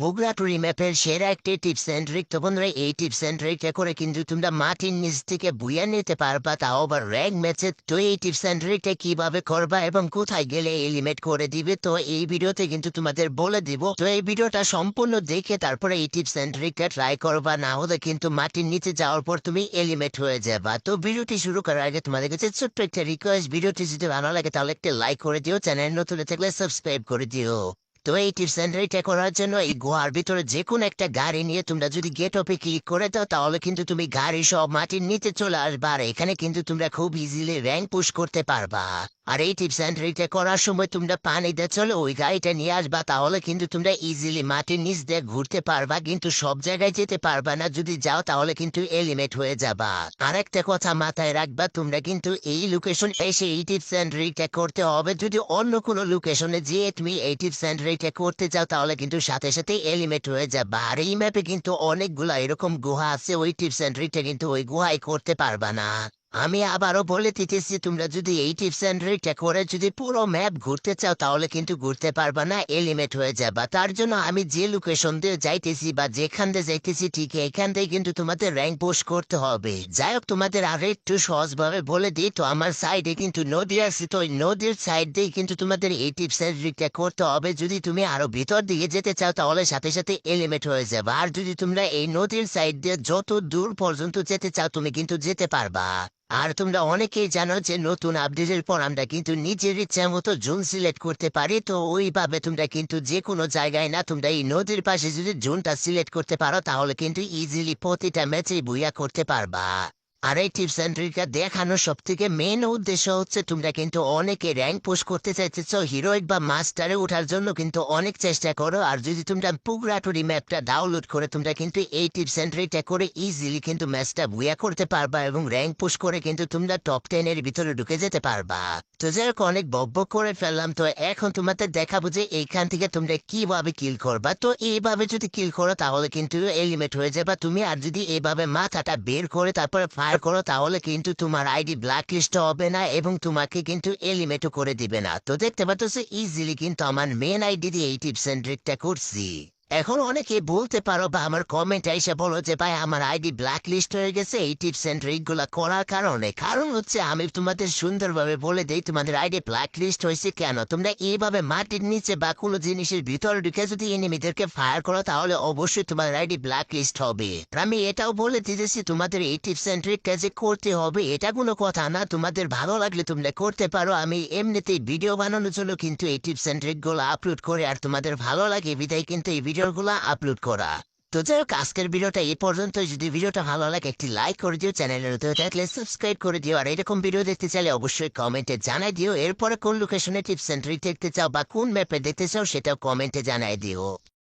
বগুড়া ম্যাপের সেরা একটি টিপস অ্যান্ড ট্রিক। তো বন্ধুরা, এই টিপস অ্যান্ড ট্রিকটা করে কিন্তু তোমরা মাটির নিচ থেকে বুয়া নিতে পারবা, তাও আবার র্যাঙ্ক ম্যাচে। তো এই টিপস অ্যান্ড ট্রিকটা কিভাবে করবা এবং কোথায় গেলে এলিমেট করে দিবে, তো এই ভিডিওতে কিন্তু তোমাদের বলে দিব। তো এই ভিডিওটা সম্পূর্ণ দেখে তারপরে এই টিপস অ্যান্ড ট্রিকটা ট্রাই করবা, না হলে কিন্তু মাটির নিচে যাওয়ার পর তুমি এলিমেট হয়ে যাবা। তো ভিডিওটি শুরু করার আগে তোমাদের কাছে ছোট্ট একটা রিকোয়েস্ট, ভিডিওটি যদি ভালো লাগে তাহলে একটা লাইক করে দিও, চ্যানেল নতুন থাকলে সাবস্ক্রাইব করে দিও। তো এই টিপস অ্যান্ড ট্রিকটা করার জন্য এই গুহার ভিতরে যে কোনো একটা গাড়ি নিয়ে তোমরা যদি গেট অপে ক্লিক করে দাও, তাহলে কিন্তু তুমি গাড়ি সব মাটির নিচে চলে আসবা, আর এখানে কিন্তু তোমরা খুব ইজিলি র্যাঙ্ক পুশ করতে পারবা। আর এই টিপস অ্যান্ড ট্রিকটা করার সময় তোমরা পানি দিয়ে চলে ওই গাড়িটা নিয়ে আসবা, তাহলে কিন্তু তোমরা ইজিলি মাটির নিচ দিয়ে ঘুরতে পারবা, কিন্তু সব জায়গায় যেতে পারবা না। যদি যাও তাহলে কিন্তু এলিমেট হয়ে যাবা। আর একটা কথা মাথায় রাখবা, তোমরা কিন্তু এই লোকেশন এসে এই টিপস অ্যান্ড ট্রিকটা করতে হবে। যদি অন্য কোনো লোকেশনে যেয়ে তুমি এই টিপস অ্যান্ড ট্রিকটা করতে চাও, তাহলে কিন্তু সাথে সাথে এলিমেট হয়ে যাবা। আর এই ম্যাপে কিন্তু অনেকগুলা এরকম গুহা আছে, ওই টিপস অ্যান্ড ট্রিকটা কিন্তু ওই গুহায় করতে পারবা না। আমি আবারও বলে দিতেছি, তোমরা যদি এই টিপস অ্যান্ড ট্রিকটা করে যদি পুরো ম্যাপ ঘুরতে চাও, তাহলে কিন্তু ঘুরতে পারবা না, এলিমেট হয়ে যাবা। তার জন্য আমি যে লোকেশন দিয়ে যাইতেছি বা যেখান দিয়ে যাইতেছি ঠিক এখান থেকে কিন্তু তোমাদের র্যাঙ্ক পোস্ট করতে হবে। যাই হোক, তোমাদের আরো একটু সহজভাবে বলে দিই। তো আমার সাইডে কিন্তু নদী আছে, তো ওই নদীর সাইড দিয়ে কিন্তু তোমাদের এই টিপস অ্যান্ড ট্রিকটা করতে হবে। যদি তুমি আরো ভিতর দিকে যেতে চাও, তাহলে সাথে সাথে এলিমেট হয়ে যাবে। আর যদি তোমরা এই নদীর সাইড দিয়ে যত দূর পর্যন্ত যেতে চাও, তুমি কিন্তু যেতে পারবা। আর তোমরা অনেকেই জানো যে নতুন আপডেটের পর আমরা কিন্তু নিজের ইচ্ছা মতো জোন সিলেক্ট করতে পারি। তো ওইভাবে তোমরা কিন্তু যে কোনো জায়গায় না, তোমরা এই নদীর পাশে যদি জোনটা সিলেক্ট করতে পারো, তাহলে কিন্তু ইজিলি প্রতিটা ম্যাচে বুইয়া করতে পারবা। আর এই টিপস অ্যান্ড ট্রিকটা দেখানোর সব থেকে মেন উদ্দেশ্য হচ্ছে, তোমরা কিন্তু অনেকে র্যাঙ্ক পুশ করতে চাইতেছো, হিরোইক বা মাস্টারে ওঠার জন্য কিন্তু অনেক চেষ্টা করো। আর যদি তোমরা পুগরাটুরি ম্যাপটা ডাউনলোড করে তোমরা কিন্তু এই টিপস অ্যান্ড ট্রিকটা করে ইজিলি কিন্তু ম্যাচটা বুয়া করতে পারবা এবং র্যাঙ্ক পুশ করে কিন্তু তোমরা টপ 10 এর ভিতরে ঢুকে যেতে পারবা। তো যাই হোক, অনেক বকবক করে ফেললাম। তো এখন তোমাদের দেখাবো যে এইখান থেকে তোমরা কিভাবে কিল করবা। তো এইভাবে যদি কিল করো, তাহলে কিন্তু এলিমেট হয়ে যাবা তুমি। আর যদি এইভাবে মাথাটা বের করে তারপরে ফায়ার করো, তাহলে কিন্তু তোমার আইডি ব্ল্যাক লিস্ট হবে না এবং তোমাকে কিন্তু এলিমেটও করে দিবে না। তো দেখতে পাচ্ছ ইজিলি কিন্তু আমার মেন আইডি দিয়ে এই টিপস অ্যান্ড ট্রিকটা করছি। এখন অনেকে বলতে পারো বা আমার কমেন্টে এসে বলো যে ভাই, আমার আইডি ব্ল্যাক লিস্ট হয়ে গেছে এই টিপস অ্যান্ড ট্রিক গুলা করার কারণে। কারণ হচ্ছে, আমি তোমাদের সুন্দরভাবে বলে দেই তোমাদের আইডি ব্ল্যাক লিস্ট হয়েছে কেন। তোমরা এইভাবে মাটির নিচে বা কোনো জিনিসের ভিতরে ঢুকে যদি এনিমিদেরকে ফায়ার করো, তাহলে অবশ্যই তোমার আইডি ব্ল্যাক লিস্ট হবে। আর আমি এটাও বলে দিতেছি, তোমাদের এই টিপস অ্যান্ড ট্রিকটা যে করতে হবে এটা কোনো কথা না, তোমাদের ভালো লাগলে তোমরা করতে পারো। আমি এমনিতেই ভিডিও বানানোর জন্য কিন্তু এই টিপস অ্যান্ড ট্রিক গুলো আপলোড করে, আর তোমাদের ভালো লাগে বিদায় কিন্তু এই ভিডিওগুলো আপলোড করা। তো যাই হোক, আজকের ভিডিওটা এই পর্যন্ত। যদি ভিডিওটা ভালো লাগে একটি লাইক করে দিও, চ্যানেলের নতুন থাকলে সাবস্ক্রাইব করে দিও। আর এরকম ভিডিও দেখতে চাইলে অবশ্যই কমেন্টে জানাই দিও। এরপরে কোন লোকেশনে টিপস অ্যান্ড ট্রিক দেখতে চাও বা কোন ম্যাপে দেখতে চাও, সেটাও কমেন্টে জানাই দিও।